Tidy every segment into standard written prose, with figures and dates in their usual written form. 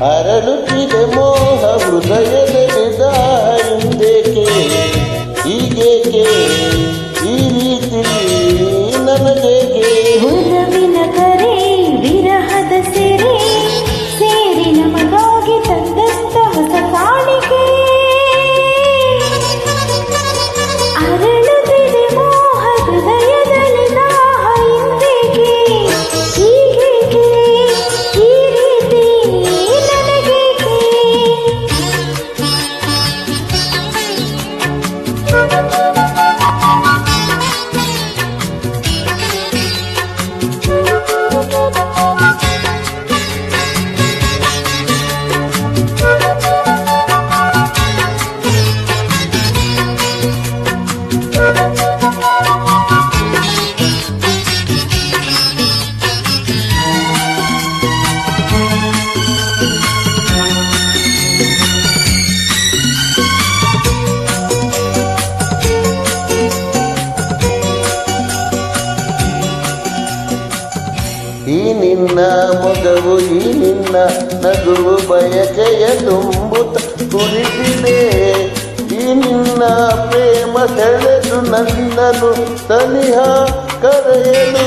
ಅರಳುತ್ತಿದೆ ಮೋಹ ಹೃದಯದಲ್ಲಿದ ಹಿಂದೇಕೆ ಹೀಗೇಕೆ ಈ ರೀತಿ ನನಗೇಕೆ ಒಲವಿನ ಕರೆ ವಿರಹದ ಸೆರೆ ಸೇರಿ ನಮಗಾಗಿ ತಂದಂತ ಹೊಸ ಕಾಣಿಕೆ ಅರಳುತ್ತಿದೆ ಮೋಹ ಹೃದಯದಲ್ಲಿದ ಹಿಂದೇಕೆ ಹೀಗೇಕೆ ಈ ರೀತಿ ಈ ನಿನ್ನ ಮೊಗವು ಈ ನಿನ್ನ ನಗುವು ಬಯಕೆಯ ತುಂಬುತ್ತ ಕುಳಿತಿದೆ ಈ ನಿನ್ನ ಪ್ರೇಮ ಸೆಳೆದು ನನ್ನನು ಸನಿಹ ಕರೆಯಲು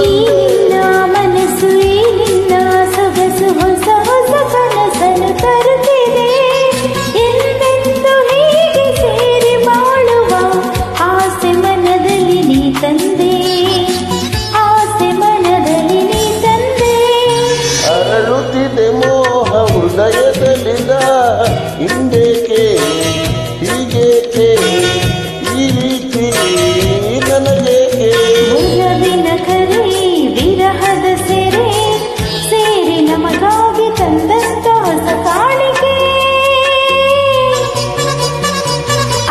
ಈ ನಿನ್ನ ಮನಸ್ಸು ಈ ನಿನ್ನ ಸೊಗಸು ಹೊಸ ಹೊಸ ಕನಸನ್ನು ತರುತ್ತಿದೆ ಎಂದೆಂದು ಹೀಗೆ ಸೇರಿ ಬಾಳುವ ಆಸೆ ಮನದಲ್ಲಿ ನೀ ತಂದೆ ಆಸೆ ಮನದಲ್ಲಿ ನೀ ತಂದೆ ಅರಳುತ್ತಿದೆ ಮೋಹ ಹೃದಯದಲ್ಲಿದ ಹಿಂದೇಕೆ ಹೀಗೇಕೆ ಈ ರೀತಿ ನನಗೇಕೆ ಒಲವಿನ ಕರೆ ವಿರಹದ ಸೆರೆ ಸೇರಿ ನಮಗಾಗಿ ತಂದಂತ ಹೊಸ ಕಾಣಿಕೆ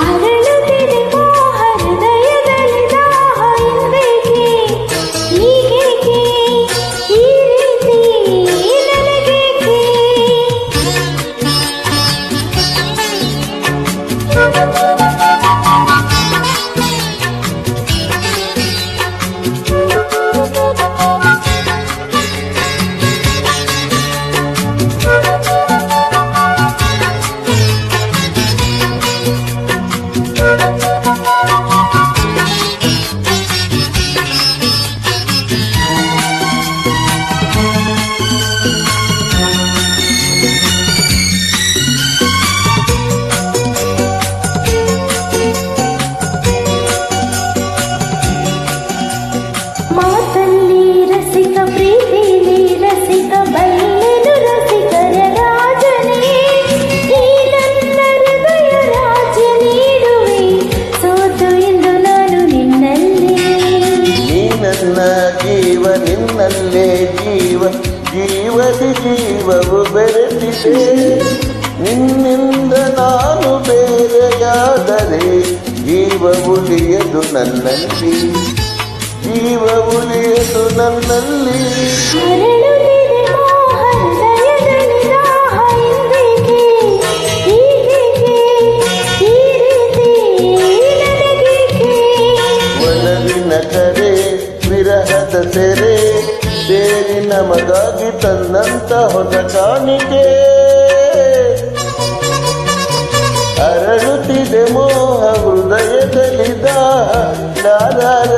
ಅರಳುತ್ತಿದೆ ಮೋಹ ಹೃದಯದಲ್ಲಿದ ಹಿಂದೇಕೆ ಹೀಗೇಕೆ ಈ ರೀತಿ ನನಗೇಕೆ ಮಾತಲ್ಲಿ ರಸಿಕ ಪ್ರೀತಿಲಿ ರಸಿಕ ಬಲ್ಲೆನು ರಸಿಕರ ರಾಜನೇ ಈ ನನ್ನ ಹೃದಯ ರಾಜ್ಯ ನೀಡುವೆ ಸೋತು ಎಂದು ನಾನು ನಿನ್ನಲ್ಲಿ ನೀ ನನ್ನ ಜೀವ ನಿನ್ನಲ್ಲೇ ಜೀವ ಜೀವದಿ ಜೀವವು ಬೆರೆತಿದೆ ನಿನ್ನಿಂದ ನಾನು ಬೇರೆಯಾದರೆ ಜೀವ ಉಳಿಯದು ನನ್ನಲ್ಲಿ ಜೀವ ಉಳಿಯದು ನನ್ನಲ್ಲಿ ಅರಳುತ್ತಿದೆ ಮೋಹ ಹೃದಯದಲ್ಲಿದ ಹಿಂದೇಕೆ ಹೀಗೇಕೆ ಈ ರೀತಿ ನನಗೇಕೆ ಒಲವಿನ ಕರೆ ವಿರಹದ ಸೆರೆ ಸೇರಿ ನಮಗಾಗಿ ತಂದಂತ ಹೊಸ ಕಾಣಿಕೆ ಅರಳುತ್ತಿದೆ ಮೋಹ ಹೃದಯದಲ್ಲಿದ ಲಾರ